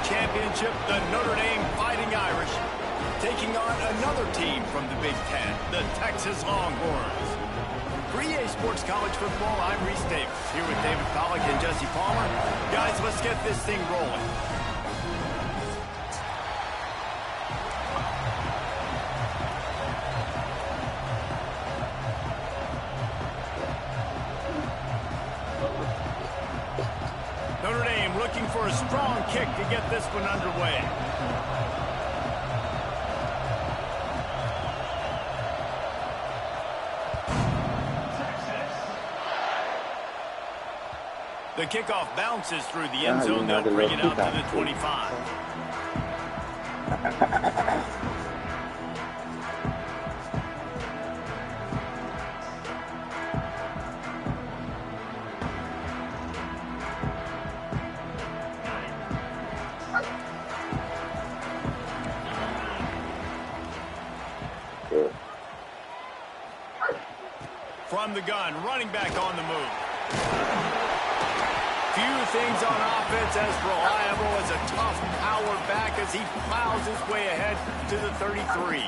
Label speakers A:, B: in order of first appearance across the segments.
A: championship, the Notre Dame Fighting Irish, taking on another team from the Big Ten, the Texas Longhorns. For EA Sports College Football, I'm Reese Davis, here with David Pollack and Jesse Palmer. Guys, let's get this thing rolling. Notre Dame looking for a strong kick to get this one underway. The kickoff bounces through the end zone. They'll bring it out to the 25. From the gun, running back on the move. Few things on offense as reliable as a tough power back as he plows his way ahead to the 33.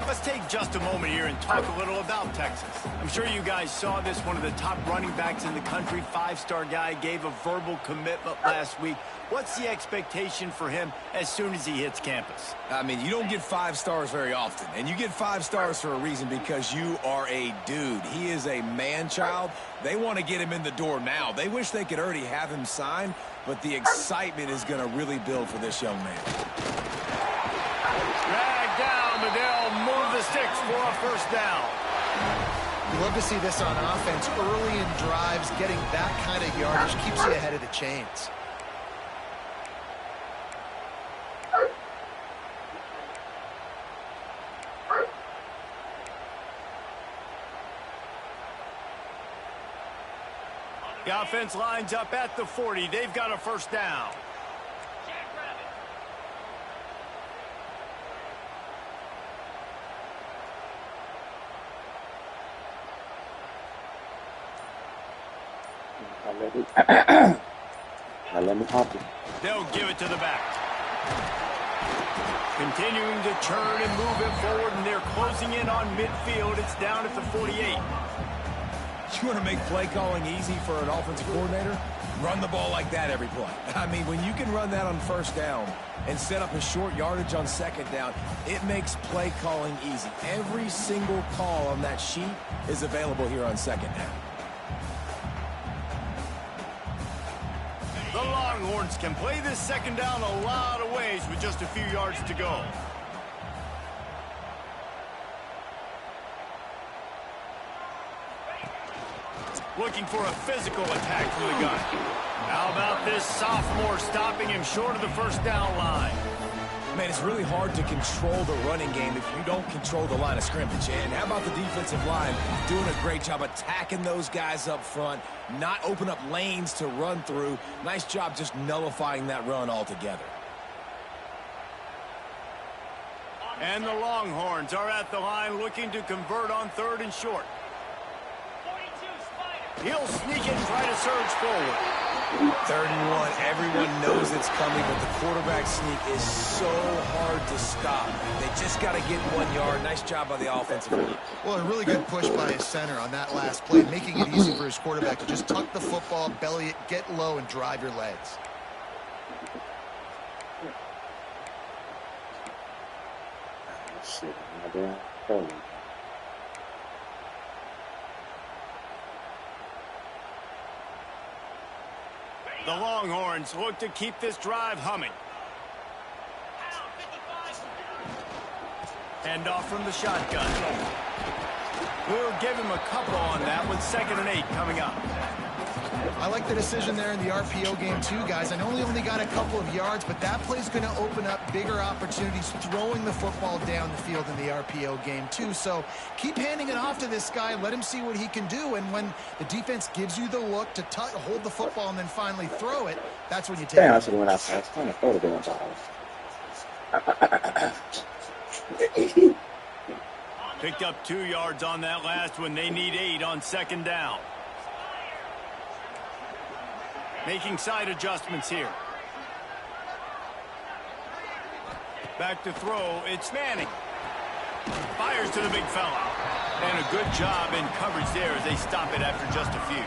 A: Let's take just a moment here and talk a little about Texas. I'm sure you guys saw this. One of the top running backs in the country, five-star guy, gave a verbal commitment last week. What's the expectation for him as soon as he hits campus?
B: I mean, you don't get 5 stars very often, and you get 5 stars for a reason, because you are a dude. He is a man-child. They want to get him in the door now. They wish they could already have him signed, but the excitement is going to really build for this young man.
A: Drag down, but they'll move the sticks for a first down.
C: You love to see this on offense. Early in drives, getting that kind of yardage keeps you ahead of the chains.
A: The offense lines up at the 40. They've got a first down. They'll give it to the back. Continuing to turn and move it forward, and they're closing in on midfield. It's down at the 48.
B: You want to make play calling easy for an offensive coordinator? Run the ball like that every play. I mean, when you can run that on first down and set up a short yardage on second down, it makes play calling easy. Every single call on that sheet is available here on second down.
A: The Longhorns can play this second down a lot of ways with just a few yards to go. Looking for a physical attack from the gun. How about this sophomore stopping him short of the first down line?
B: Man, it's really hard to control the running game if you don't control the line of scrimmage. And how about the defensive line doing a great job attacking those guys up front, not open up lanes to run through. Nice job just nullifying that run altogether.
A: And the Longhorns are at the line looking to convert on 3rd and short. He'll sneak and try to surge forward.
B: 3rd and 1. Everyone knows it's coming, but the quarterback sneak is so hard to stop. They just got to get 1 yard. Nice job by the offensive line.
C: Well, a really good push by his center on that last play, making it easy for his quarterback to just tuck the football, belly it, get low, and drive your legs.
A: The Longhorns look to keep this drive humming. Hand off from the shotgun. We'll give him a couple on that with 2nd and 8 coming up.
C: I like the decision there in the RPO game too, guys. I know he only got a couple of yards, but that play's going to open up bigger opportunities throwing the football down the field in the RPO game too. So keep handing it off to this guy. Let him see what he can do. And when the defense gives you the look to hold the football and then finally throw it, that's when you take it.
A: Picked up 2 yards on that last one. They need 8 on 2nd down. Making side adjustments here. Back to throw, it's Manning. Fires to the big fella. And a good job in coverage there as they stop it after just a few.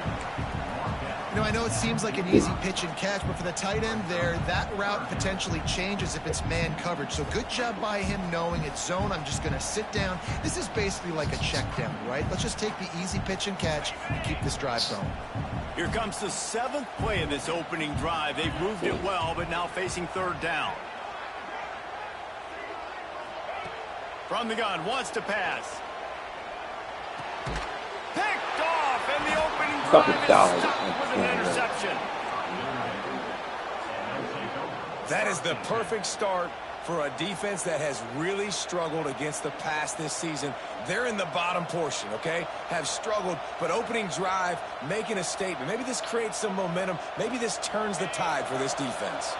C: You know, I know it seems like an easy pitch and catch, but for the tight end there, that route potentially changes if it's man coverage. So good job by him knowing it's zone. I'm just going to sit down. This is basically like a check down, right? Let's just take the easy pitch and catch and keep this drive going.
A: Here comes the 7th play of this opening drive. They've moved it well, but now facing 3rd down. From the gun, wants to pass. Picked off, and the opening drive is stopped with an interception.
B: That is the perfect start for a defense that has really struggled against the pass this season. They're in the bottom portion, okay? Have struggled, but opening drive, making a statement. Maybe this creates some momentum. Maybe this turns the tide for this defense.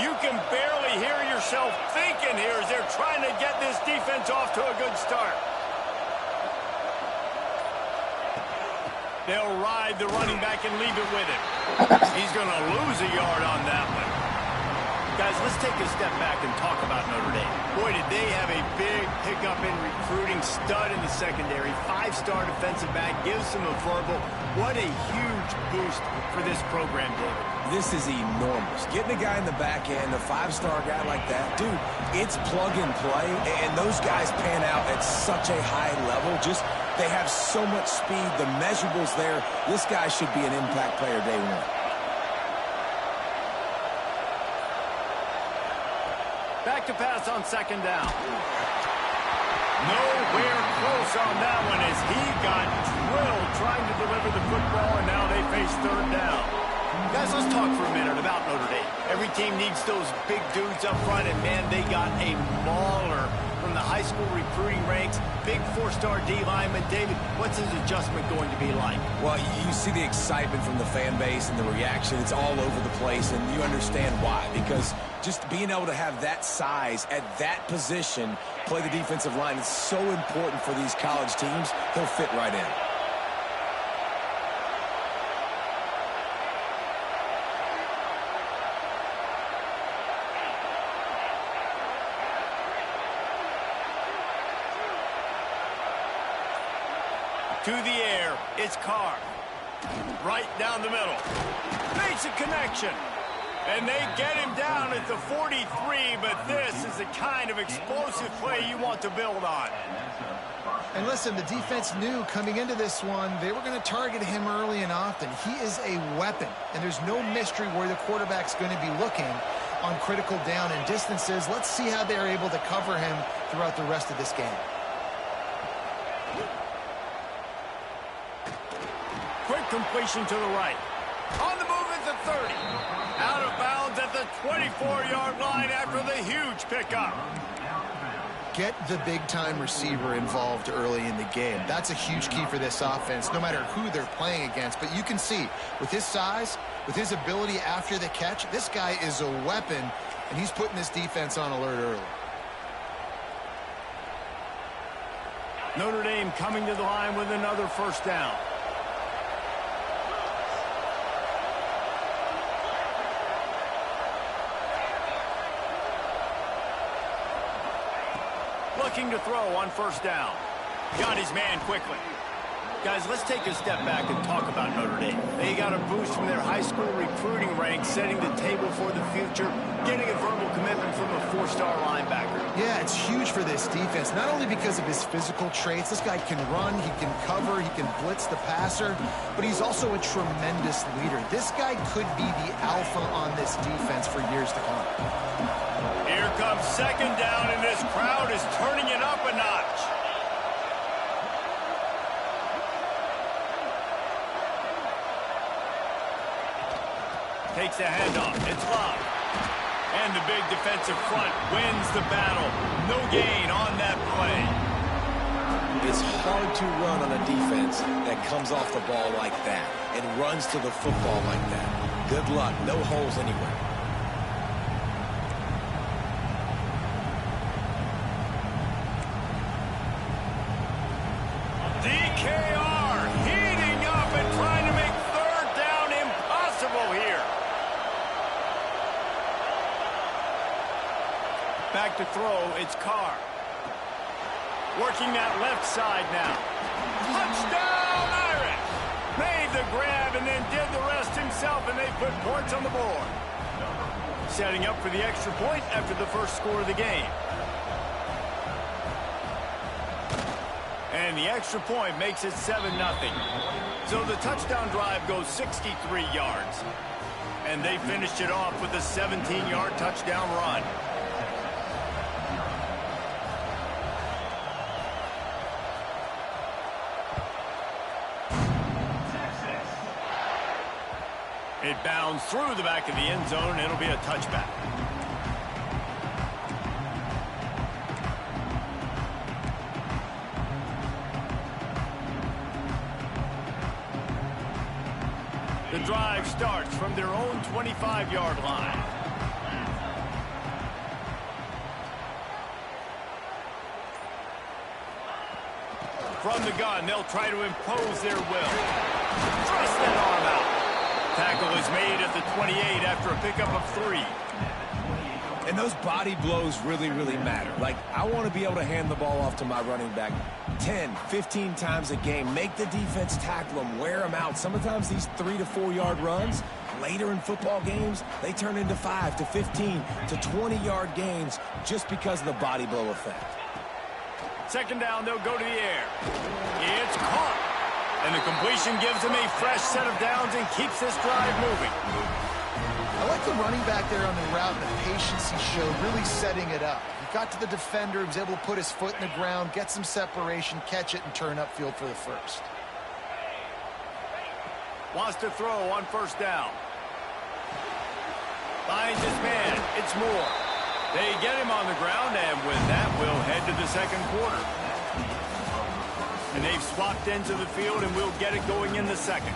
A: You can barely hear yourself thinking here as they're trying to get this defense off to a good start. They'll ride the running back and leave it with him. He's going to lose a yard on that one. Guys, let's take a step back and talk about Notre Dame. Boy, did they have a big pickup in recruiting. Stud in the secondary. 5-star defensive back. Gives them a verbal. What a huge boost for this program, David.
B: This is enormous. Getting a guy in the back end, a 5-star guy like that, dude, it's plug and play, and those guys pan out at such a high level. Just, they have so much speed. The measurables there. This guy should be an impact player day one.
A: Back to pass on 2nd down. Nowhere close on that one as he got drilled trying to deliver the football, and now they face 3rd down. Guys, let's talk for a minute about Notre Dame. Every team needs those big dudes up front, and man, they got a mauler from the high school recruiting ranks. Big 4-star D lineman. David, what's his adjustment going to be like?
B: Well, you see the excitement from the fan base and the reaction. It's all over the place, and you understand why. Because just being able to have that size at that position, play the defensive line, is so important for these college teams. He'll fit right in.
A: To the air, it's Carr. Right down the middle. Makes a connection. And they get him down at the 43, but this is the kind of explosive play you want to build on.
C: And listen, the defense knew coming into this one, they were going to target him early and often. He is a weapon, and there's no mystery where the quarterback's going to be looking on critical down and distances. Let's see how they're able to cover him throughout the rest of this game.
A: Quick completion to the right. On the move at the 30. Out of bounds at the 24-yard line after the huge pickup.
C: Get the big-time receiver involved early in the game. That's a huge key for this offense, no matter who they're playing against. But you can see, with his size, with his ability after the catch, this guy is a weapon, and he's putting this defense on alert early.
A: Notre Dame coming to the line with another 1st down. Looking to throw on 1st down. Got his man quickly. Guys, let's take a step back and talk about Notre Dame. They got a boost from their high school recruiting ranks, setting the table for the future, getting a verbal commitment from a 4-star linebacker.
C: Yeah, it's huge for this defense, not only because of his physical traits. This guy can run, he can cover, he can blitz the passer, but he's also a tremendous leader. This guy could be the alpha on this defense for years to come.
A: Here comes 2nd down, and this crowd is turning it up a notch. Takes the handoff. It's Love. And the big defensive front wins the battle. No gain on that play.
B: It's hard to run on a defense that comes off the ball like that and runs to the football like that. Good luck. No holes anywhere.
A: DKR heating up and trying to make 3rd down impossible here. Back to throw, it's Carr. Working that left side now. Touchdown, Irish! Made the grab and then did the rest himself, and they put points on the board. Setting up for the extra point after the first score of the game. And the extra point makes it 7-0. So the touchdown drive goes 63 yards. And they finished it off with a 17-yard touchdown run. It bounds through the back of the end zone. It'll be a touchback. The drive starts from their own 25-yard line. From the gun, they'll try to impose their will. Thrust that arm out. Tackle is made at the 28 after a pickup of 3.
B: And those body blows really, really matter. Like, I want to be able to hand the ball off to my running back 10, 15 times a game. Make the defense tackle them, wear them out. Sometimes these 3 to 4 yard runs, later in football games, they turn into 5 to 15 to 20-yard gains just because of the body blow effect.
A: Second down, they'll go to the air. It's caught. And the completion gives him a fresh set of downs and keeps this drive moving.
C: I like the running back there on the route and the patience he showed, really setting it up. He got to the defender, he was able to put his foot in the ground, get some separation, catch it, and turn upfield for the first.
A: Wants to throw on first down. Finds his man. It's Moore. They get him on the ground, and with that, we'll head to the second quarter. And they've swapped ends of the field, and we'll get it going in the second.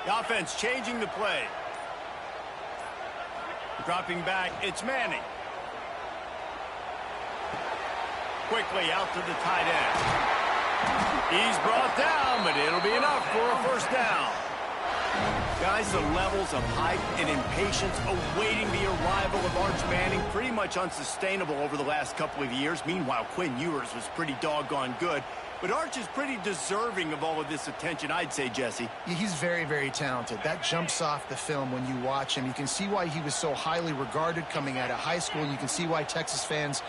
A: The offense changing the play. Dropping back, it's Manning. Quickly out to the tight end. He's brought down, but it'll be enough for a first down. Guys, the levels of hype and impatience awaiting the arrival of Arch Manning pretty much unsustainable over the last couple of years. Meanwhile, Quinn Ewers was pretty doggone good. But Arch is pretty deserving of all of this attention, I'd say, Jesse.
C: Yeah, he's very, very talented. That jumps off the film when you watch him. You can see why he was so highly regarded coming out of high school. And you can see why Texas fans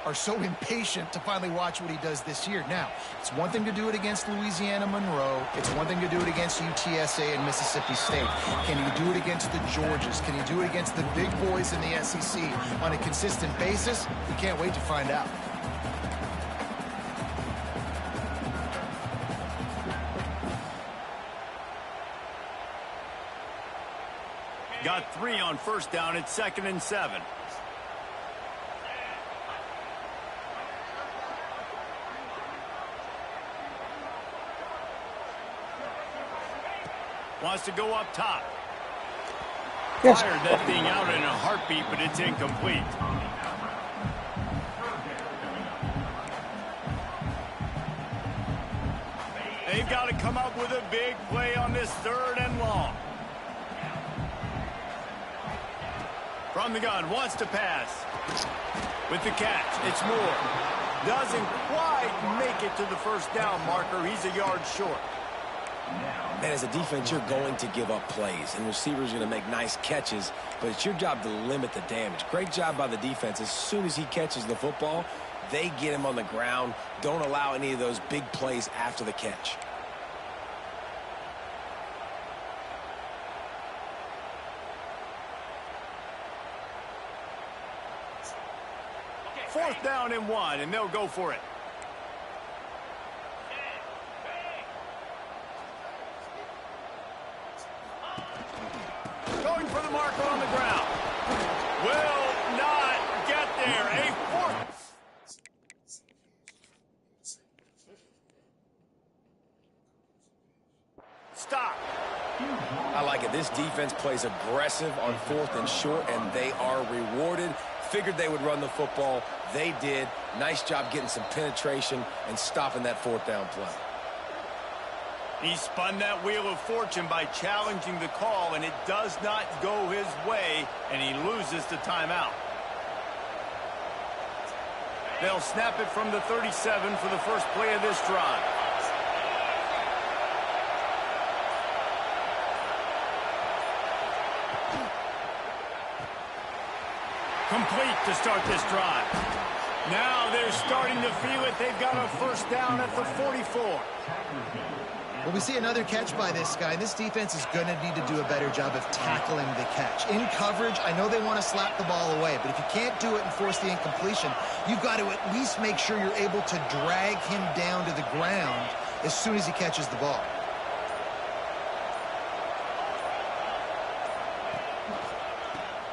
C: are so impatient to finally watch what he does this year. Now, it's one thing to do it against Louisiana Monroe. It's one thing to do it against UTSA and Mississippi State. Can he do it against the Georgias? Can he do it against the big boys in the SEC on a consistent basis? We can't wait to find out.
A: Got 3 on first down. It's 2nd and 7. Wants to go up top.
D: Yes.
A: Fired that thing out in a heartbeat, but it's incomplete. They've got to come up with a big play on this 3rd and long. From the gun, wants to pass. With the catch, it's Moore. Doesn't quite make it to the first down marker. He's a yard short.
B: Man, as a defense, you're going to give up plays, and receivers are going to make nice catches, but it's your job to limit the damage. Great job by the defense. As soon as he catches the football, they get him on the ground. Don't allow any of those big plays after the catch.
A: Fourth down and 1, and they'll go for it. Going for the marker on the ground. Will not get there. A fourth.
B: I like it. This defense plays aggressive on 4th and short, and they are rewarded. Figured they would run the football. They did. Nice job getting some penetration and stopping that 4th down play.
A: He spun that wheel of fortune by challenging the call, and it does not go his way, and he loses the timeout. They'll snap it from the 37 for the first play of this drive. Complete to start this drive. Now they're starting to feel it. They've got a first down at the 44.
C: Well, we see another catch by this guy. This defense is going to need to do a better job of tackling the catch. In coverage, I know they want to slap the ball away, but if you can't do it and force the incompletion, you've got to at least make sure you're able to drag him down to the ground as soon as he catches the ball.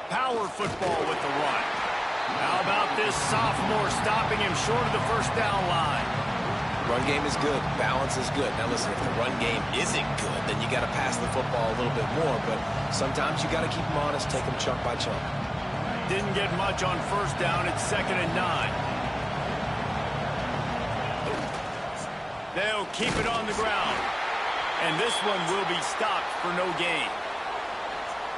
A: Power football with the run. How about this sophomore stopping him short of the first down line?
B: Run game is good. Balance is good. Now, listen, if the run game isn't good, then you got to pass the football a little bit more. But sometimes you got to keep them honest, take them chunk by chunk.
A: Didn't get much on first down. It's 2nd and 9. They'll keep it on the ground. And this one will be stopped for no gain.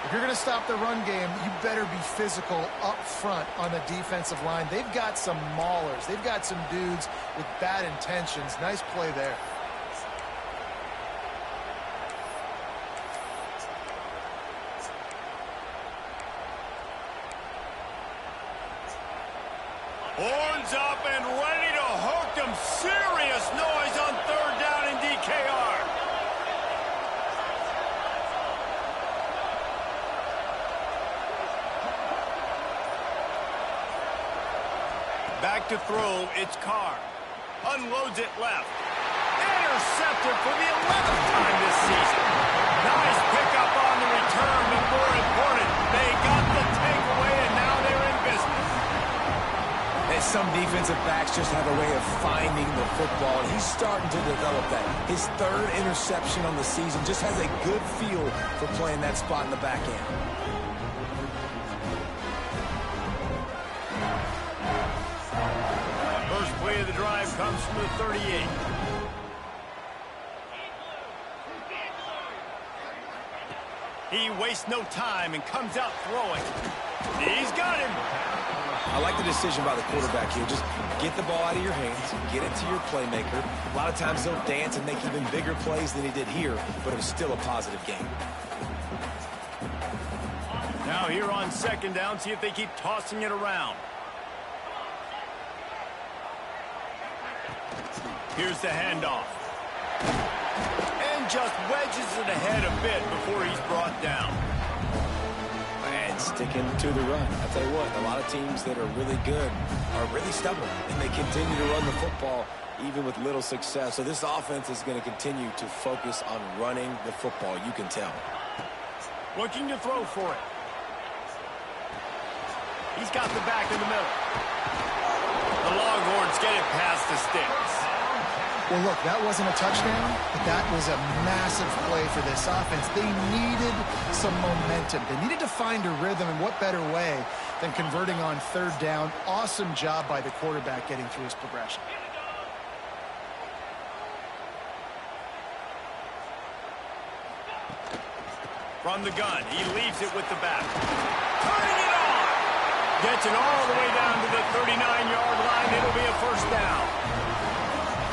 C: If you're going to stop the run game, you better be physical up front on the defensive line. They've got some maulers. They've got some dudes with bad intentions. Nice play there.
A: Horns up and ready to hook them. Serious noise on 3rd down in DKR. Back to throw, it's Carr. Unloads it left. Intercepted for the 11th time this season. Nice pickup on the return, but more important, they got the takeaway, and now they're in business.
B: And some defensive backs just have a way of finding the football, and he's starting to develop that. His 3rd interception on the season, just has a good feel for playing that spot in the back end.
A: Play of the drive comes from the 38. He wastes no time and comes out throwing. He's got him.
B: I like the decision by the quarterback here. Just get the ball out of your hands, get it to your playmaker. A lot of times he'll dance and make even bigger plays than he did here, but it was still a positive game.
A: Now here on 2nd down, see if they keep tossing it around. Here's the handoff. And just wedges it ahead a bit before he's brought down.
B: And sticking to the run. I'll tell you what, a lot of teams that are really good are really stubborn, and they continue to run the football even with little success. So this offense is going to continue to focus on running the football, you can tell.
A: Looking to throw for it. He's got the back in the middle. The Longhorns get it past the sticks.
C: Well, look, that wasn't a touchdown, but that was a massive play for this offense. They needed some momentum. They needed to find a rhythm, and what better way than converting on 3rd down. Awesome job by the quarterback getting through his progression.
A: From the gun, he leaves it with the back. Turning it on! Gets it all the way down to the 39-yard line. It'll be a first down.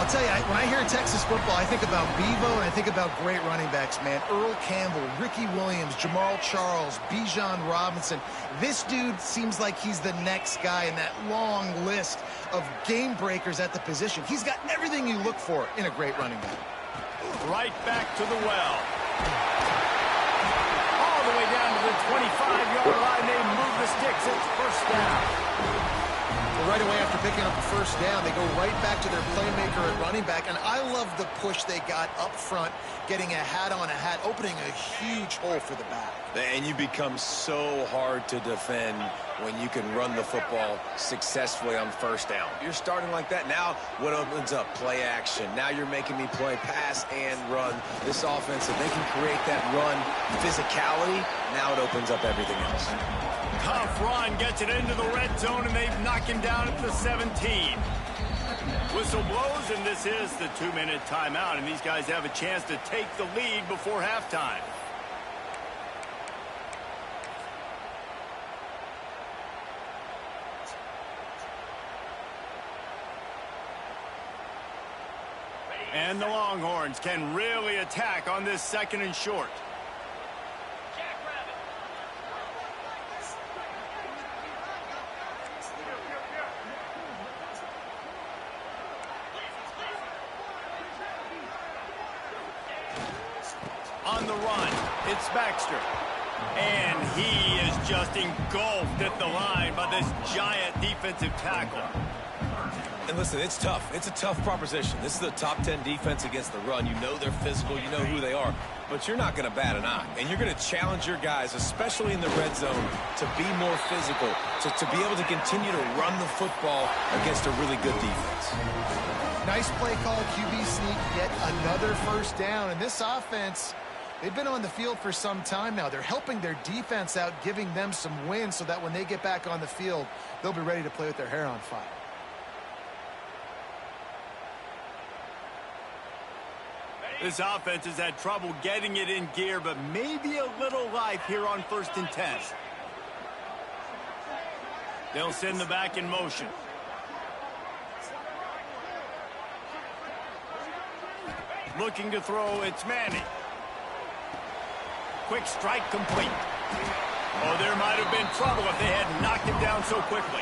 C: I'll tell you, when I hear Texas football, I think about Bevo and I think about great running backs, man. Earl Campbell, Ricky Williams, Jamal Charles, Bijan Robinson. This dude seems like he's the next guy in that long list of game breakers at the position. He's got everything you look for in a great running back.
A: Right back to the well. All the way down to the 25-yard line. They move the sticks. It's first down.
C: Well, right away after picking up the first down, they go right back to their playmaker at running back, and I love the push they got up front, getting a hat on a hat, opening a huge hole for the back.
B: And you become so hard to defend when you can run the football successfully on first down. You're starting like that. Now what opens up? Play action. Now you're making me play pass and run. This offense, if they can create that run physicality, now it opens up everything else.
A: Tough run, gets it into the red zone, and they've knocked him down at the 17. Whistle blows, and this is the 2-minute timeout, and these guys have a chance to take the lead before halftime. And the Longhorns can really attack on this 2nd and short. On the run, it's Baxter. And he is just engulfed at the line by this giant defensive tackle.
B: And listen, it's tough. It's a tough proposition. This is the top 10 defense against the run. You know they're physical. You know who they are. But you're not going to bat an eye. And you're going to challenge your guys, especially in the red zone, to be more physical, to be able to continue to run the football against a really good defense.
C: Nice play call, QB sneak, yet another first down. And this offense, they've been on the field for some time now. They're helping their defense out, giving them some wins so that when they get back on the field, they'll be ready to play with their hair on fire.
A: This offense has had trouble getting it in gear, but maybe a little life here on 1st and 10. They'll send the back in motion. Looking to throw, it's Manning. Quick strike complete. Oh, there might have been trouble if they had knocked him down so quickly.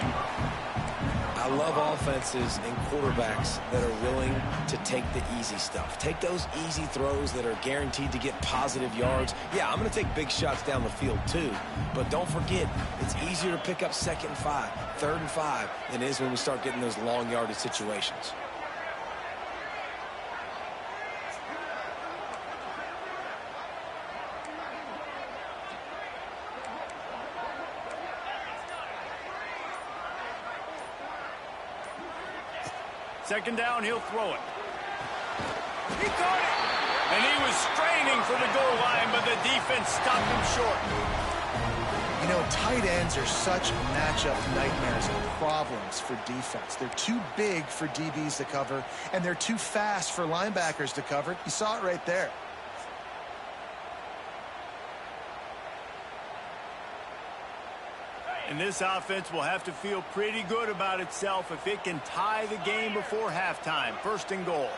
B: I love offenses and quarterbacks that are willing to take the easy stuff. Take those easy throws that are guaranteed to get positive yards. Yeah, I'm going to take big shots down the field too. But don't forget, it's easier to pick up 2nd and 5, 3rd and 5 than it is when we start getting those long yardage situations.
A: Second down, he'll throw it. He caught it! And he was straining for the goal line, but the defense stopped him short.
C: You know, tight ends are such matchup nightmares and problems for defense. They're too big for DBs to cover, and they're too fast for linebackers to cover. You saw it right there.
A: And this offense will have to feel pretty good about itself if it can tie the game before halftime. 1st and goal.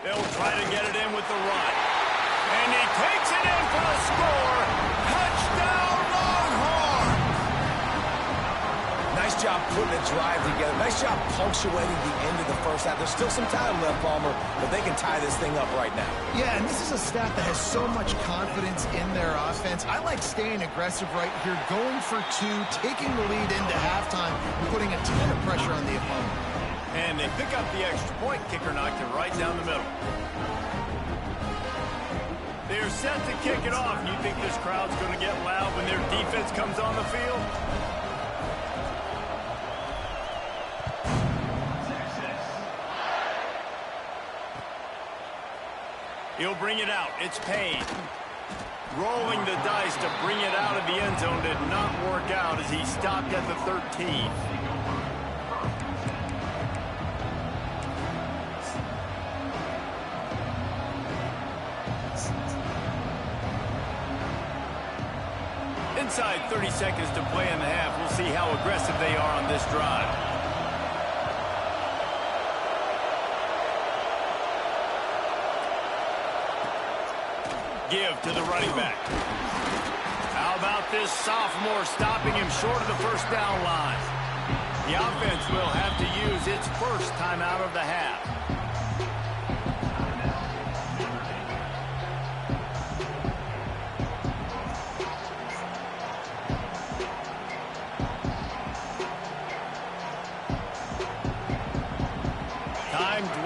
A: They'll try to get it in with the run. And he takes it in for the score. Touchdown, Longhorn!
B: Nice job putting a drive together. Nice job punctuating the end of the first half. There's still some time left, Palmer, but they can tie this thing up right now.
C: Yeah, and this is a staff that has so much confidence in their offense. I like staying aggressive right here, going for 2, taking the lead into halftime, and putting a ton of pressure on the opponent.
A: And they pick up the extra point. Kicker knocked it right down the middle. They're set to kick it off. You think this crowd's going to get loud when their defense comes on the field? He'll bring it out. It's Payne. Rolling the dice to bring it out of the end zone did not work out as he stopped at the 13. Inside 30 seconds to play in the half. We'll see how aggressive they are on this drive. Give to the running back. How about this sophomore stopping him short of the first down line? The offense will have to use its first timeout of the half.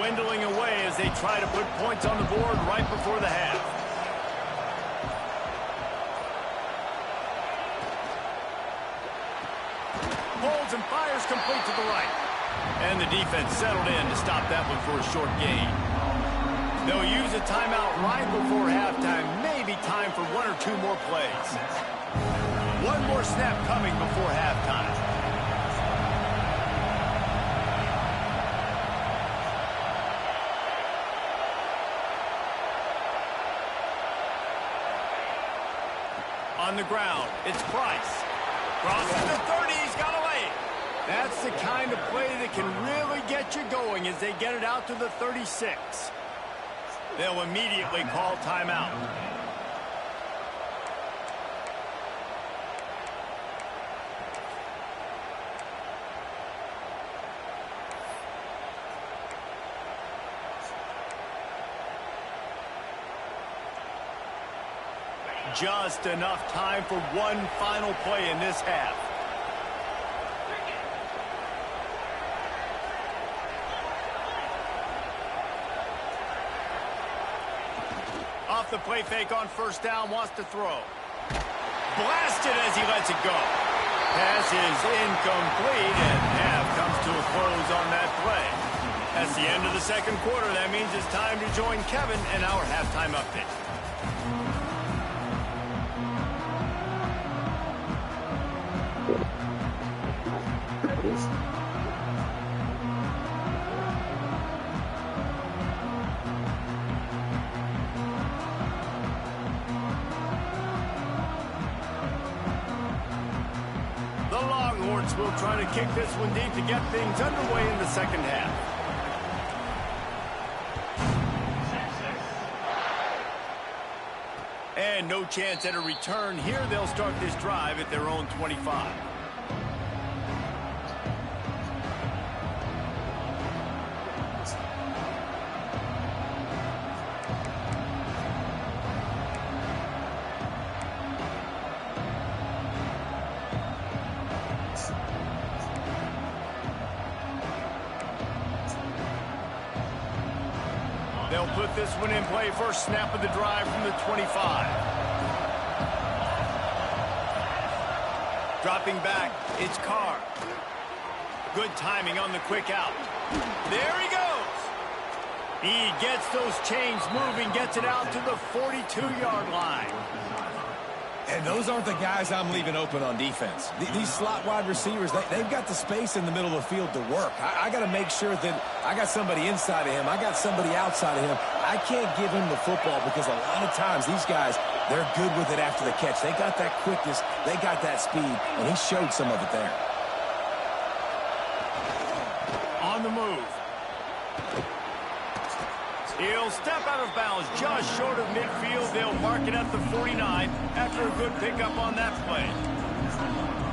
A: dwindling away as they try to put points on the board right before the half. Holds and fires complete to the right. And the defense settled in to stop that one for a short gain. They'll use a timeout right before halftime. Maybe time for one or two more plays. One more snap coming before halftime. On the ground, it's Price. Crosses the 30, he's got to lay it. That's the kind of play that can really get you going as they get it out to the 36. They'll immediately call timeout. Just enough time for one final play in this half. Off the play fake on first down, wants to throw. Blasted as he lets it go. Pass is incomplete, and half comes to a close on that play. That's the end of the second quarter. That means it's time to join Kevin in our halftime update. Will try to kick this one deep to get things underway in the second half. And no chance at a return here. They'll start this drive at their own 25. They'll put this one in play. First snap of the drive from the 25. Dropping back, it's Carr. Good timing on the quick out. There he goes. He gets those chains moving, gets it out to the 42-yard line.
B: And those aren't the guys I'm leaving open on defense. These slot wide receivers, they've got the space in the middle of the field to work. I got to make sure that I got somebody inside of him. I got somebody outside of him. I can't give him the football because a lot of times these guys, they're good with it after the catch. They got that quickness. They got that speed, and he showed some of it there.
A: On the move. He'll step out of bounds just short of midfield. They'll mark it at the 49 after a good pickup on that play.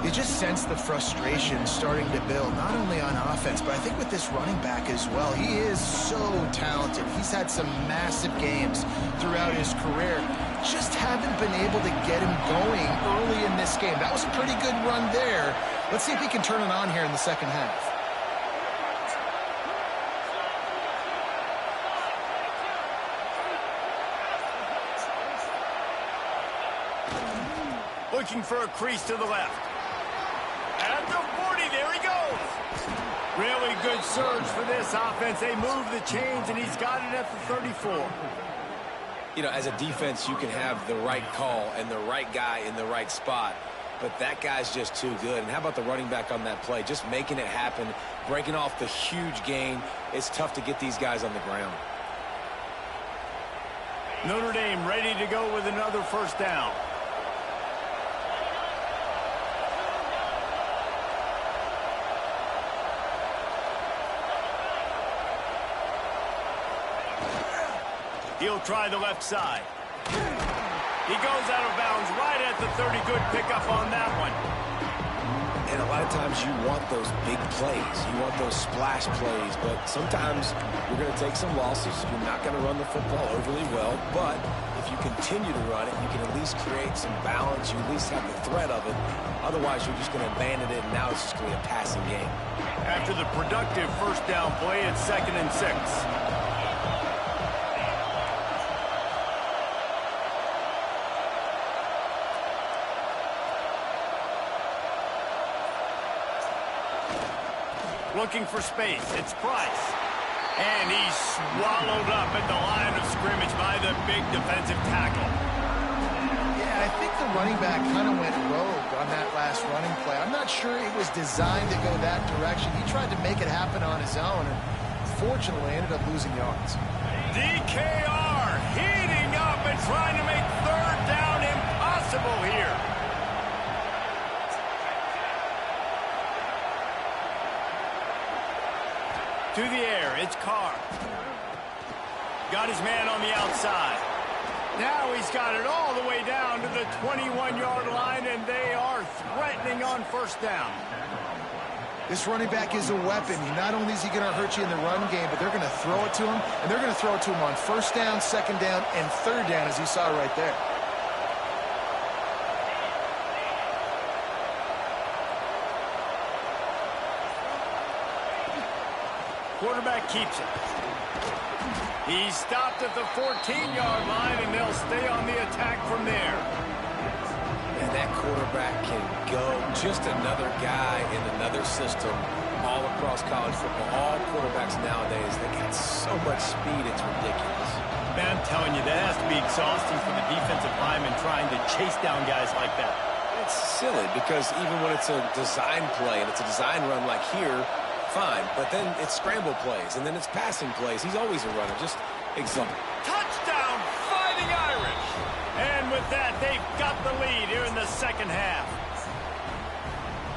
C: You just sense the frustration starting to build, not only on offense, but I think with this running back as well. He is so talented. He's had some massive games throughout his career. Just haven't been able to get him going early in this game. That was a pretty good run there. Let's see if he can turn it on here in the second half.
A: Looking for a crease to the left. At the 40, there he goes. Really good surge for this offense. They move the chains, and he's got it at the 34.
B: You know, as a defense, you can have the right call and the right guy in the right spot, but that guy's just too good. And how about the running back on that play? Just making it happen, breaking off the huge gain. It's tough to get these guys on the ground.
A: Notre Dame ready to go with another first down. He'll try the left side. He goes out of bounds right at the 30. Good pickup on that one.
B: And a lot of times you want those big plays. You want those splash plays. But sometimes you're going to take some losses. You're not going to run the football overly well. But if you continue to run it, you can at least create some balance. You at least have the threat of it. Otherwise, you're just going to abandon it, and now it's just going to be a passing game.
A: After the productive first down play, it's 2nd and 6. Looking for space. It's Price. And he's swallowed up at the line of scrimmage by the big defensive tackle.
C: Yeah, I think the running back kind of went rogue on that last running play. I'm not sure it was designed to go that direction. He tried to make it happen on his own, and fortunately ended up losing yards.
A: DKR heating up and trying to make 3rd down impossible here. To the air, it's Carr. Got his man on the outside. Now he's got it all the way down to the 21-yard line, and they are threatening on 1st down.
C: This running back is a weapon. Not only is he going to hurt you in the run game, but they're going to throw it to him, and they're going to throw it to him on 1st down, 2nd down, and 3rd down, as you saw right there.
A: Quarterback keeps it. He's stopped at the 14-yard line, and they'll stay on the attack from there.
B: And that quarterback can go. Just another guy in another system all across college football. All quarterbacks nowadays, they got so much speed, it's ridiculous.
A: Man, I'm telling you, that has to be exhausting for the defensive lineman trying to chase down guys like that.
B: It's silly because even when it's a design play and it's a design run like here, fine, but then it's scramble plays, and then it's passing plays. He's always a runner, just exhausting.
A: Touchdown, Fighting Irish! And with that, they've got the lead here in the 2nd half.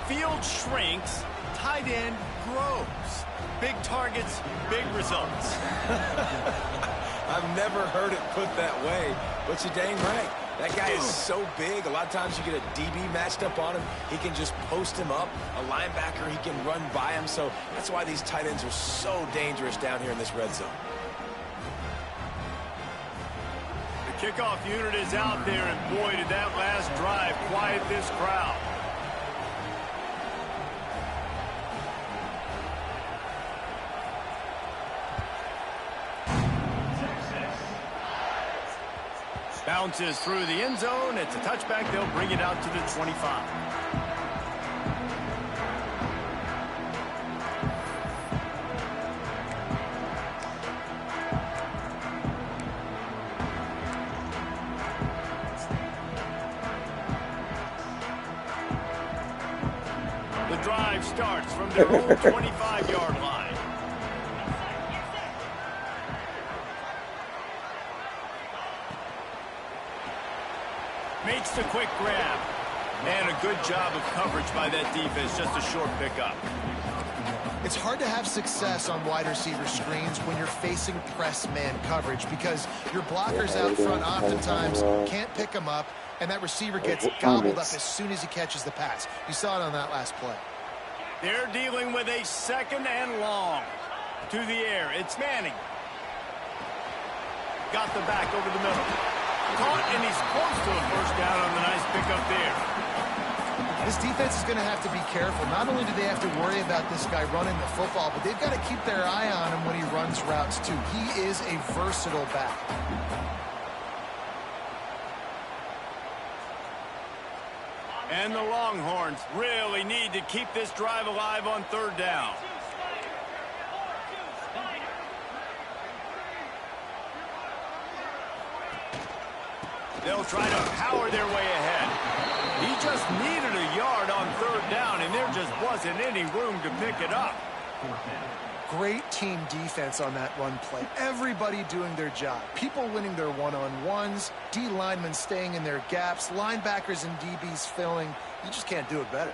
A: Field shrinks, tight end grows. Big targets, big results.
B: I've never heard it put that way, but you're dang right. That guy is so big. A lot of times you get a DB matched up on him. He can just post him up. A linebacker, he can run by him. So that's why these tight ends are so dangerous down here in this red zone.
A: The kickoff unit is out there, and boy, did that last drive quiet this crowd. Bounces through the end zone. It's a touchback. They'll bring it out to the 25. The drive starts from their own 25-yard line. Makes the quick grab. And a good job of coverage by that defense. Just a short pickup.
C: It's hard to have success on wide receiver screens when you're facing press man coverage because your blockers out front oftentimes can't pick them up, and that receiver gets gobbled up as soon as he catches the pass. You saw it on that last play.
A: They're dealing with a 2nd and long. To the air, it's Manning. Got the back over the middle. Caught, and he's close to a 1st down on the nice pickup there.
C: This defense is going to have to be careful. Not only do they have to worry about this guy running the football, but they've got to keep their eye on him when he runs routes, too. He is a versatile back.
A: And the Longhorns really need to keep this drive alive on 3rd down. They'll try to power their way ahead. He just needed a yard on 3rd down, and there just wasn't any room to pick it up.
C: Great team defense on that run play. Everybody doing their job. People winning their one-on-ones, D linemen staying in their gaps, linebackers and DBs filling. You just can't do it better.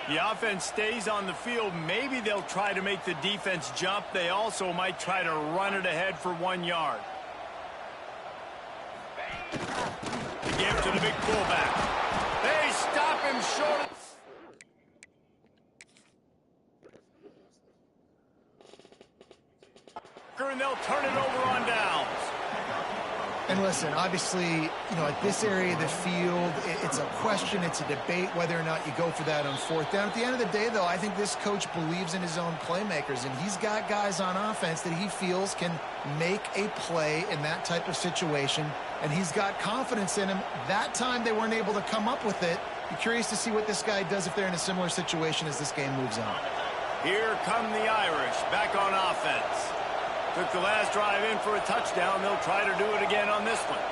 A: The offense stays on the field. Maybe they'll try to make the defense jump. They also might try to run it ahead for 1 yard. The give to the big fullback. They stop him short. And they'll turn it over on downs.
C: And listen, obviously, at this area of the field, it's a question, it's a debate whether or not you go for that on fourth down. At the end of the day, though, I think this coach believes in his own playmakers, and he's got guys on offense that he feels can make a play in that type of situation, and he's got confidence in him. That time they weren't able to come up with it. Be curious to see what this guy does if they're in a similar situation as this game moves on.
A: Here come the Irish back on offense. Took the last drive in for a touchdown. They'll try to do it again on this one.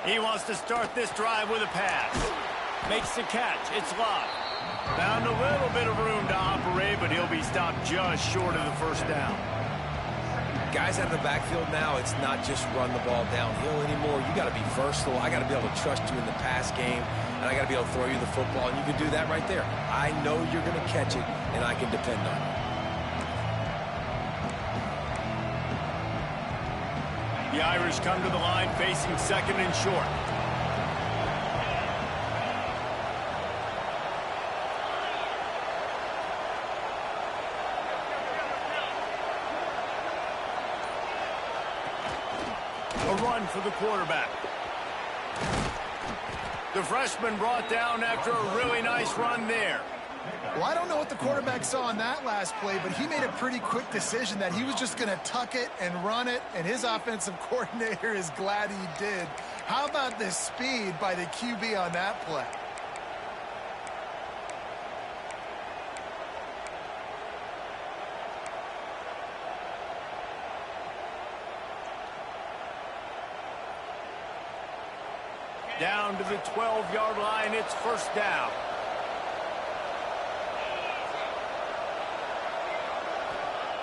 A: He wants to start this drive with a pass. Makes the catch. It's locked. Found a little bit of room to operate, but he'll be stopped just short of the first down.
B: Guys out of the backfield now, it's not just run the ball downhill anymore. You got to be versatile. I got to be able to trust you in the pass game, and I got to be able to throw you the football, and you can do that right there. I know you're going to catch it, and I can depend on it.
A: The Irish come to the line facing second and short. A run for the quarterback. The freshman brought down after a really nice run there.
C: Well, I don't know what the quarterback saw on that last play, but he made a pretty quick decision that he was just going to tuck it and run it, and his offensive coordinator is glad he did. How about the speed by the QB on that play?
A: Down to the 12-yard line, it's first down.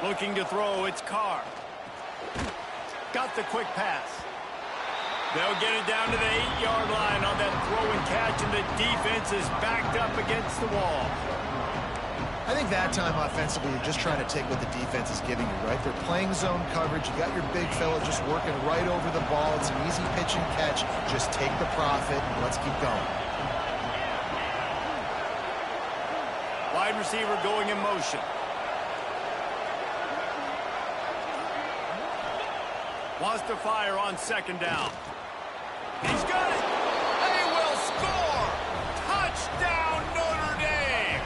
A: Looking to throw, it's Carr. Got the quick pass. They'll get it down to the 8-yard line on that throw and catch, and the defense is backed up against the wall.
C: I think that time offensively, you're just trying to take what the defense is giving you, right? They're playing zone coverage. You got your big fella just working right over the ball. It's an easy pitch and catch. Just take the profit, and let's keep going.
A: Wide receiver going in motion. Wants to fire on second down. He's got it. They will score. Touchdown, Notre Dame.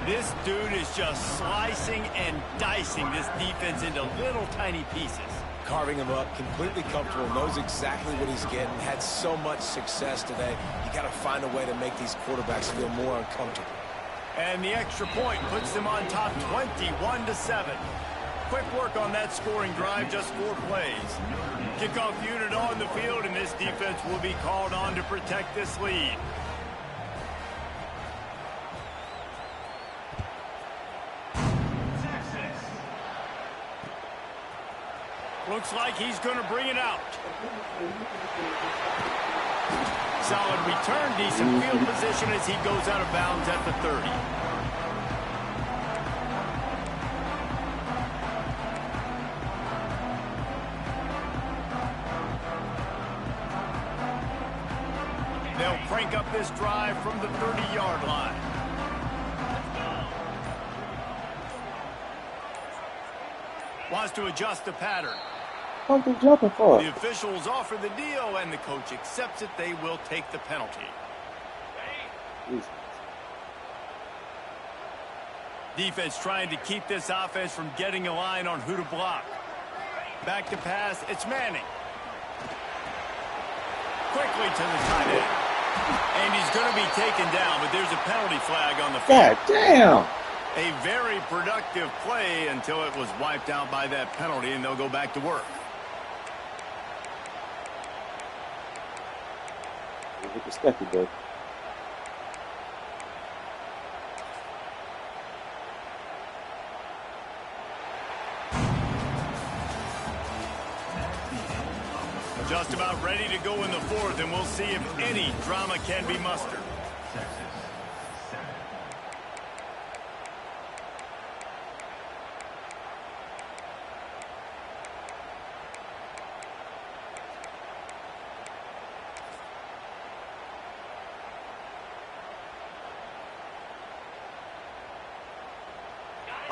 A: This dude is just slicing and dicing this defense into little tiny pieces.
B: Carving him up, completely comfortable, knows exactly what he's getting, had so much success today. You got to find a way to make these quarterbacks feel more uncomfortable.
A: And the extra point puts them on top 21-7. Quick work on that scoring drive, just 4 plays. Kickoff unit on the field, and this defense will be called on to protect this lead. Looks like he's going to bring it out. Solid return, decent field position as he goes out of bounds at the 30. They'll crank up this drive from the 30-yard line. Wants to adjust the pattern.
D: What are they jumping for?
A: The officials offer the deal, and the coach accepts it. They will take the penalty.
D: Jesus.
A: Defense trying to keep this offense from getting a line on who to block. Back to pass. It's Manning. Quickly to the tight end. And he's going to be taken down, but there's a penalty flag on the field.
D: God damn.
A: A very productive play until it was wiped out by that penalty, and they'll go back to work.
D: Hit the stuffy, bud.
A: Just about ready to go in the fourth, and we'll see if any drama can be mustered.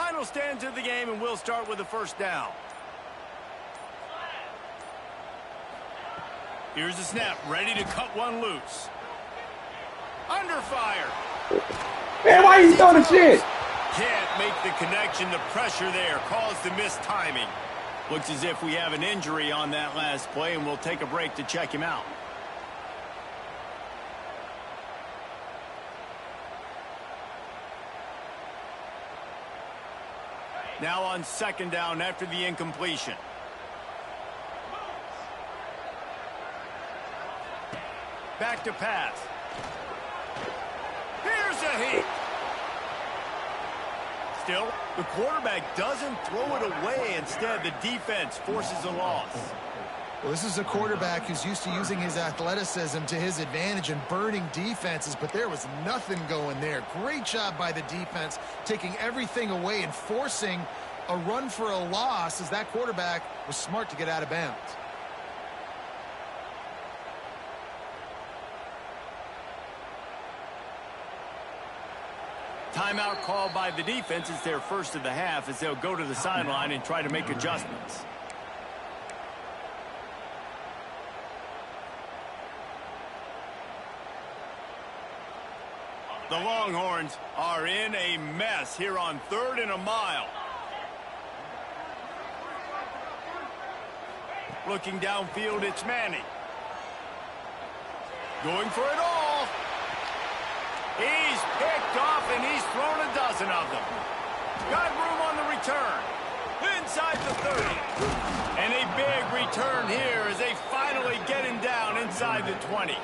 A: Final stand to the game, and we'll start with the first down. Here's the snap, ready to cut one loose. Under fire.
D: Man, why are you throwing the shit?
A: Can't make the connection. The pressure there caused the missed timing. Looks as if we have an injury on that last play, and we'll take a break to check him out. Now on second down after the incompletion. Back to pass. Here's a hit. Still, the quarterback doesn't throw it away. Instead, the defense forces a loss.
C: Well, this is a quarterback who's used to using his athleticism to his advantage and burning defenses, but there was nothing going there. Great job by the defense, taking everything away and forcing a run for a loss as that quarterback was smart to get out of bounds.
A: Timeout called by the defense. It's their first of the half as they'll go to the sideline and try to make adjustments. The Longhorns are in a mess here on 3rd and a mile. Looking downfield, it's Manning. Going for it all. He's picked off, and he's thrown a dozen of them. Got room on the return. Inside the 30. And a big return here as they finally get him down inside the 20.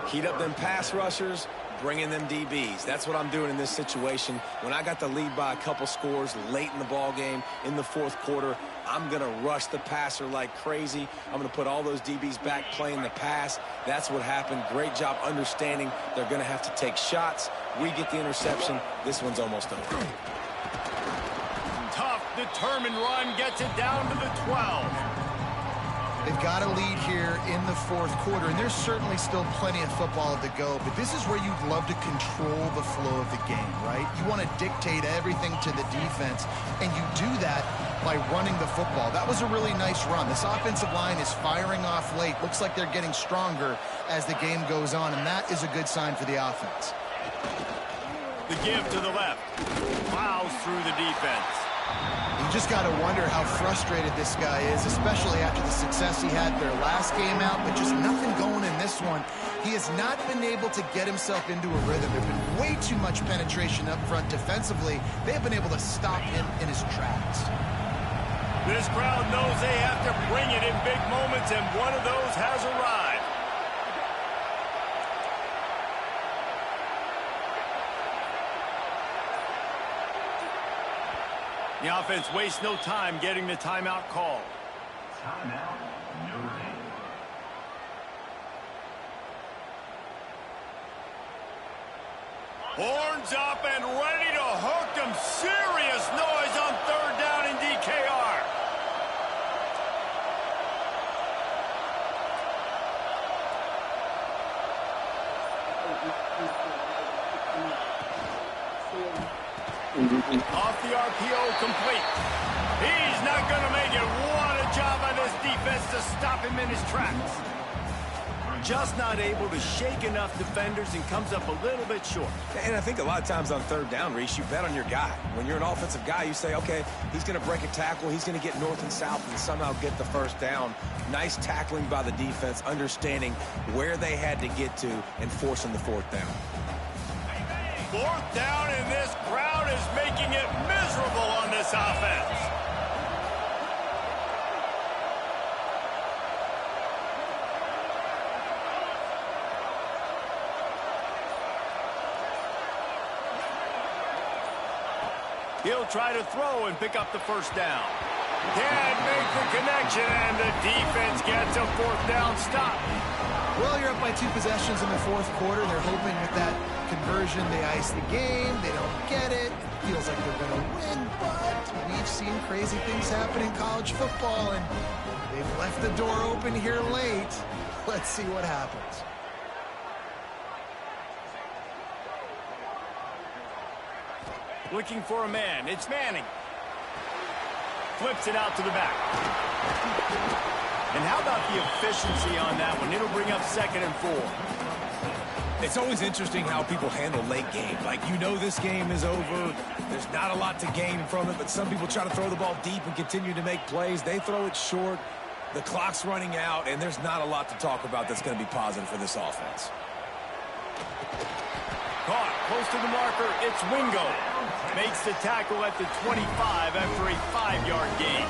B: Heat up them pass rushers, bring in them DBs. That's what I'm doing in this situation. When I got the lead by a couple scores late in the ball game, in the 4th quarter, I'm going to rush the passer like crazy. I'm going to put all those DBs back playing the pass. That's what happened. Great job understanding they're going to have to take shots. We get the interception. This one's almost over.
A: Tough, determined run gets it down to the 12.
C: They've got a lead here in the 4th quarter, and there's certainly still plenty of football to go, but this is where you'd love to control the flow of the game, right? You want to dictate everything to the defense, and you do that by running the football. That was a really nice run. This offensive line is firing off late. Looks like they're getting stronger as the game goes on, and that is a good sign for the offense.
A: The give to the left. Plows through the defense.
C: You just got to wonder how frustrated this guy is, especially after the success he had their last game out, but just nothing going in this one. He has not been able to get himself into a rhythm. There's been way too much penetration up front defensively. They have been able to stop him in his tracks.
A: This crowd knows they have to bring it in big moments, and one of those has arrived. The offense wastes no time getting the timeout called.
E: Timeout, Notre Dame.
A: Horns up and ready to hook them. Serious noise on 3rd down in DKR. Off the RPO, complete. He's not going to make it. What a job by this defense to stop him in his tracks. Just not able to shake enough defenders and comes up a little bit short.
B: And I think a lot of times on 3rd down, Reese, you bet on your guy. When you're an offensive guy, you say, okay, he's going to break a tackle. He's going to get north and south and somehow get the 1st down. Nice tackling by the defense, understanding where they had to get to and forcing the 4th down.
A: 4th down, and this crowd is making it miserable on this offense. He'll try to throw and pick up the 1st down. Can't make the connection, and the defense gets a 4th down stop.
C: Well, you're up by 2 possessions in the 4th quarter. They're hoping with that conversion they ice the game. They don't get it. It feels like they're going to win, but we've seen crazy things happen in college football, and they've left the door open here late. Let's see what happens.
A: Looking for a man. It's Manning. Flips it out to the back. And how about the efficiency on that one? It'll bring up 2nd and 4.
B: It's always interesting how people handle late game. Like, you know this game is over. There's not a lot to gain from it, but some people try to throw the ball deep and continue to make plays. They throw it short. The clock's running out, and there's not a lot to talk about that's going to be positive for this offense.
A: Caught close to the marker. It's Wingo. Makes the tackle at the 25 after a 5-yard gain.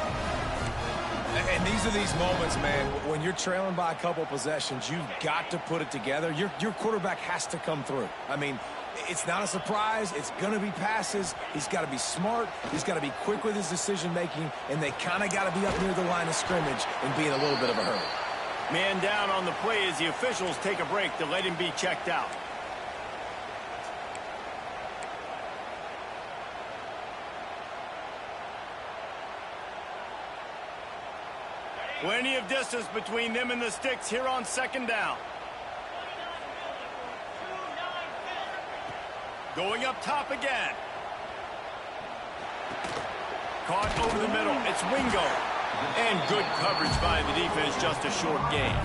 B: And these are these moments, man, when you're trailing by a couple possessions, you've got to put it together. Your quarterback has to come through. I mean, it's not a surprise. It's going to be passes. He's got to be smart. He's got to be quick with his decision-making, and they kind of got to be up near the line of scrimmage and be in a little bit of a hurry.
A: Man down on the play as the officials take a break to let him be checked out. Plenty of distance between them and the sticks here on 2nd down. Going up top again. Caught over the middle. It's Wingo. And good coverage by the defense, just a short gain.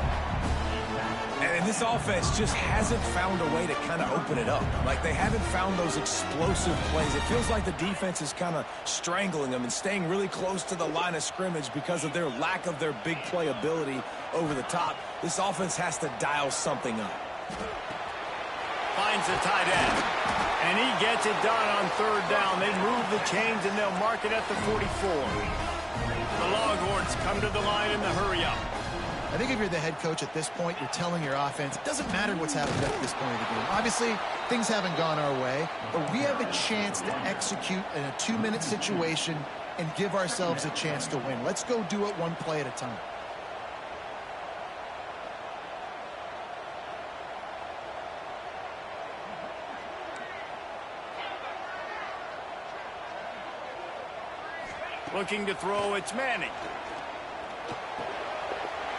B: And this offense just hasn't found a way to kind of open it up. Like, they haven't found those explosive plays. It feels like the defense is kind of strangling them and staying really close to the line of scrimmage because of their lack of their big play ability over the top. This offense has to dial something up.
A: Finds the tight end. And he gets it done on 3rd down. They move the chains and they'll mark it at the 44. The Longhorns come to the line in the hurry-up.
C: I think if you're the head coach at this point, you're telling your offense, it doesn't matter what's happened at this point of the game. Obviously, things haven't gone our way, but we have a chance to execute in a 2-minute situation and give ourselves a chance to win. Let's go do it one play at a time.
A: Looking to throw, it's Manning.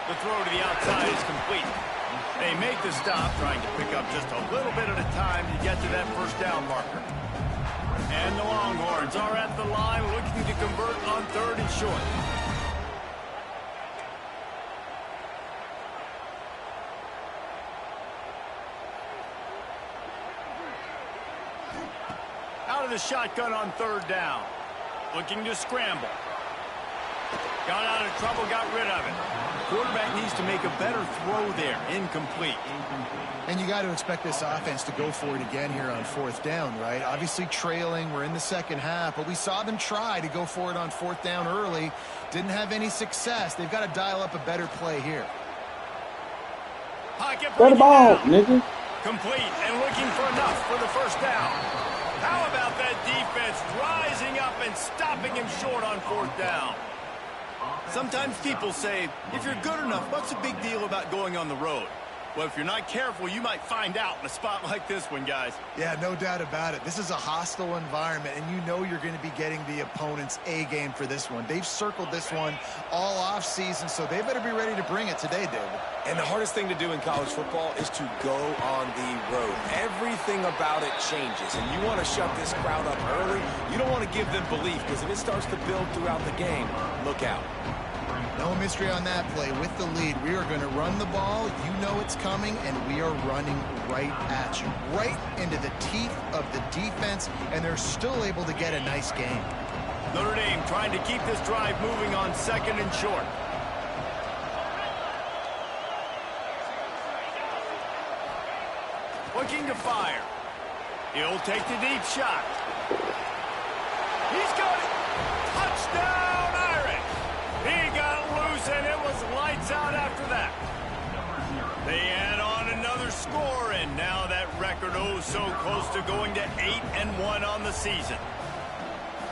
A: The throw to the outside is complete. They make the stop, trying to pick up just a little bit at a time to get to that 1st down marker. And the Longhorns are at the line looking to convert on 3rd and short. Out of the shotgun on 3rd down. Looking to scramble. Got out of trouble, got rid of it. Quarterback needs to make a better throw there. Incomplete.
C: And you got to expect this offense to go for it again here on 4th down, right? Obviously trailing. We're in the 2nd half, but we saw them try to go for it on 4th down early. Didn't have any success. They've got to dial up a better play here.
A: Pocket
D: Throw the ball, nigga.
A: complete and looking for enough for the 1st down. How about that defense rising up and stopping him short on 4th down? Sometimes people say, if you're good enough, what's the big deal about going on the road? Well, if you're not careful, you might find out in a spot like this one, guys.
C: Yeah, no doubt about it. This is a hostile environment, and you know you're going to be getting the opponent's A game for this one. They've circled this one all off season, so they better be ready to bring it today, David.
B: And the hardest thing to do in college football is to go on the road. Everything about it changes, and you want to shut this crowd up early. You don't want to give them belief, because if it starts to build throughout the game, look out.
C: No mystery on that play. With the lead, we are going to run the ball. You know it's coming, and we are running right at you. Right into the teeth of the defense, and they're still able to get a nice game.
A: Notre Dame trying to keep this drive moving on 2nd and short. Looking to fire. He'll take the deep shot. He's got it. Touchdown, Irish. He got loose, and it was lights out after that. They add on another score, and now that record oh so close to going to 8-1 on the season.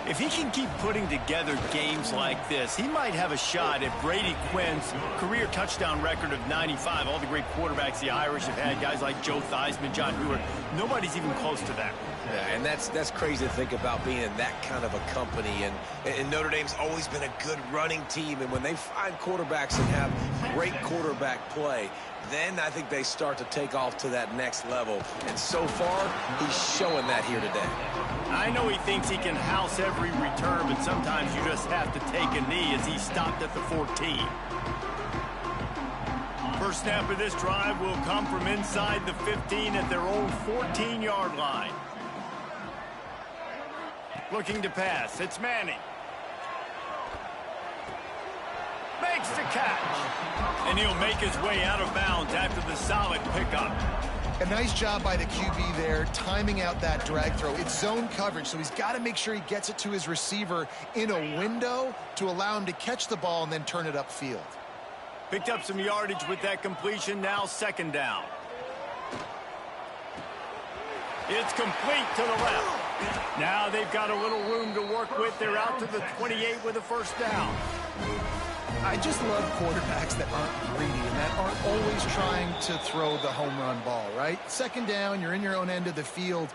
A: If he can keep putting together games like this, he might have a shot at Brady Quinn's career touchdown record of 95. All the great quarterbacks the Irish have had, guys like Joe Theismann, John Hewart, nobody's even close to that.
B: Yeah, and that's crazy to think about being in that kind of a company. And Notre Dame's always been a good running team. And when they find quarterbacks and have great quarterback play, then I think they start to take off to that next level. And so far, he's showing that here today.
A: I know he thinks he can house every return, but sometimes you just have to take a knee as he stopped at the 14. First snap of this drive will come from inside the 15 at their own 14-yard line. Looking to pass. It's Manning. Makes the catch. And he'll make his way out of bounds after the solid pickup.
C: A nice job by the QB there, timing out that drag throw. It's zone coverage, so he's got to make sure he gets it to his receiver in a window to allow him to catch the ball and then turn it upfield.
A: Picked up some yardage with that completion. Now second down. It's complete to the left. Now they've got a little room to work with. They're out to the 28 with a first down.
C: I just love quarterbacks that aren't greedy and that aren't always trying to throw the home run ball, right? Second down, you're in your own end of the field.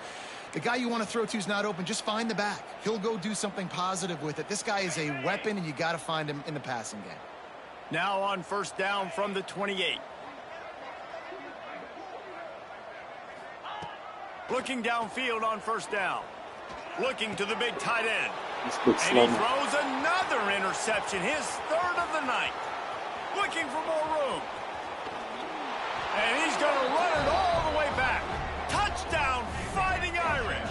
C: The guy you want to throw to is not open. Just find the back. He'll go do something positive with it. This guy is a weapon, and you got to find him in the passing game.
A: Now on first down from the 28. Looking downfield on first down. Looking to the big tight end. And he throws another interception, his third of the night. Looking for more room. And he's going to run it all the way back. Touchdown, Fighting Irish.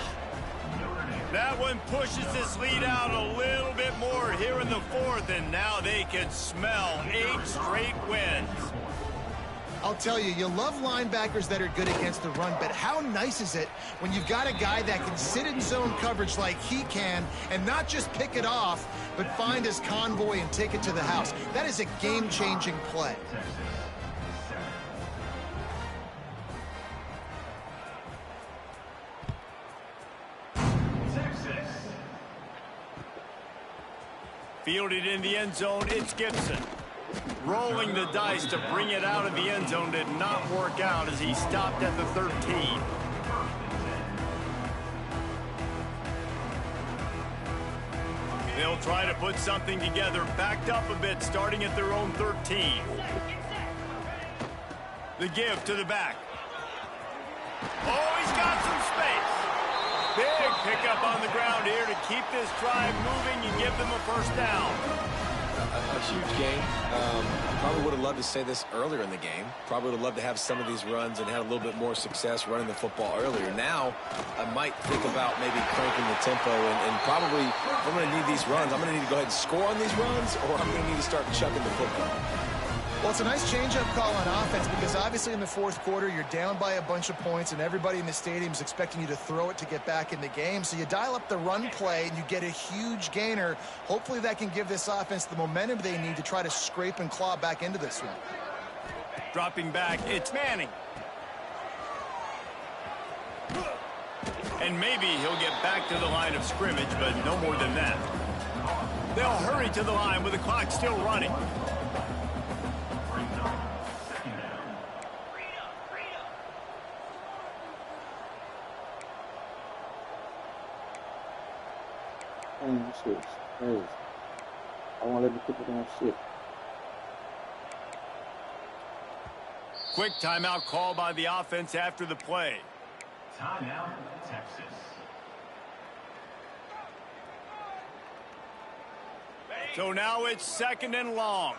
A: That one pushes this lead out a little bit more here in the fourth, and now they can smell 8 straight wins.
C: I'll tell you, you love linebackers that are good against the run, but how nice is it when you've got a guy that can sit in zone coverage like he can and not just pick it off, but find his convoy and take it to the house. That is a game-changing play.
A: Fielded in the end zone, it's Gibson. Rolling the dice to bring it out of the end zone did not work out as he stopped at the 13. They'll try to put something together, backed up a bit, starting at their own 13. The give to the back. Oh, he's got some space. Big pickup on the ground here to keep this drive moving and give them a first down.
B: A huge game. Probably would have loved to say this earlier in the game. Probably would have loved to have some of these runs and had a little bit more success running the football earlier. Now, I might think about maybe cranking the tempo and probably, if I'm going to need these runs, I'm going to need to go ahead and score on these runs, or I'm going to need to start chucking the football.
C: Well, it's a nice change-up call on offense because obviously in the fourth quarter, you're down by a bunch of points and everybody in the stadium is expecting you to throw it to get back in the game. So you dial up the run play and you get a huge gainer. Hopefully that can give this offense the momentum they need to try to scrape and claw back into this one.
A: Dropping back, it's Manning. And maybe he'll get back to the line of scrimmage, but no more than that. They'll hurry to the line with the clock still running.
D: Shit, crazy. I want to let me put it on shit.
A: Quick timeout call by the offense after the play.
E: Timeout, Texas.
A: So now it's second and long.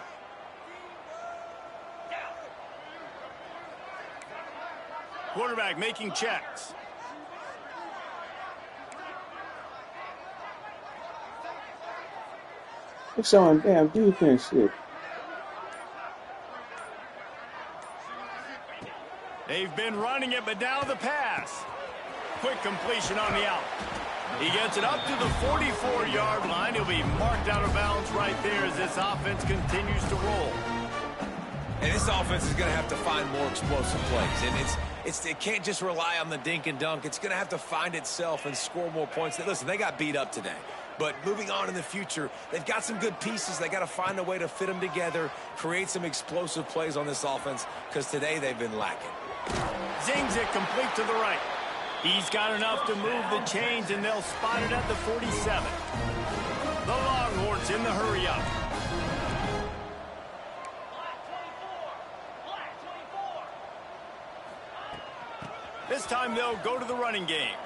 A: Quarterback making checks.
D: It's on damn defense shit.
A: They've been running it, but now the pass. Quick completion on the out. He gets it up to the 44-yard line. He'll be marked out of bounds right there as this offense continues to roll.
B: And this offense is going to have to find more explosive plays. And it can't just rely on the dink and dunk. It's going to have to find itself and score more points. Listen, they got beat up today. But moving on in the future, they've got some good pieces. They got to find a way to fit them together, create some explosive plays on this offense, because today they've been lacking.
A: Zings it complete to the right. He's got enough to move the chains, and they'll spot it at the 47. The Longhorns in the hurry-up. This time they'll go to the running game.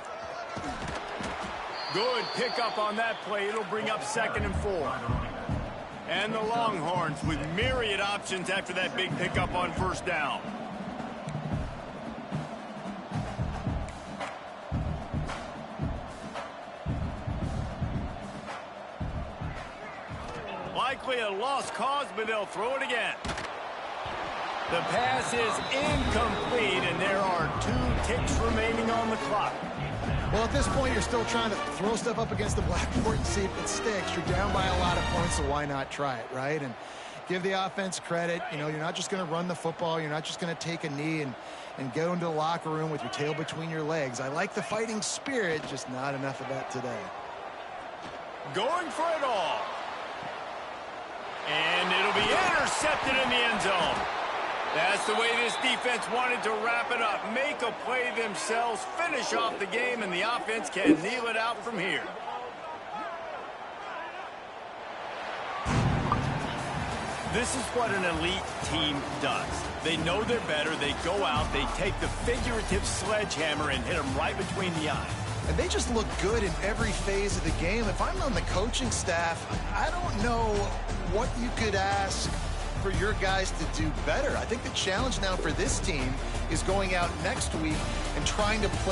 A: Good pickup on that play. It'll bring up 2nd and 4. And the Longhorns with myriad options after that big pickup on 1st down. Likely a lost cause, but they'll throw it again. The pass is incomplete, and there are 2 ticks remaining on the clock.
C: Well, at this point, you're still trying to throw stuff up against the blackboard and see if it sticks. You're down by a lot of points, so why not try it, right? And give the offense credit. You know, you're not just going to run the football. You're not just going to take a knee and go into the locker room with your tail between your legs. I like the fighting spirit, just not enough of that today.
A: Going for it all. And it'll be intercepted in the end zone. That's the way this defense wanted to wrap it up. Make a play themselves, finish off the game, and the offense can kneel it out from here. This is what an elite team does. They know they're better. They go out, they take the figurative sledgehammer and hit them right between the eyes.
C: And they just look good in every phase of the game. If I'm on the coaching staff, I don't know what you could ask for your guys to do better. I think the challenge now for this team is going out next week and trying to play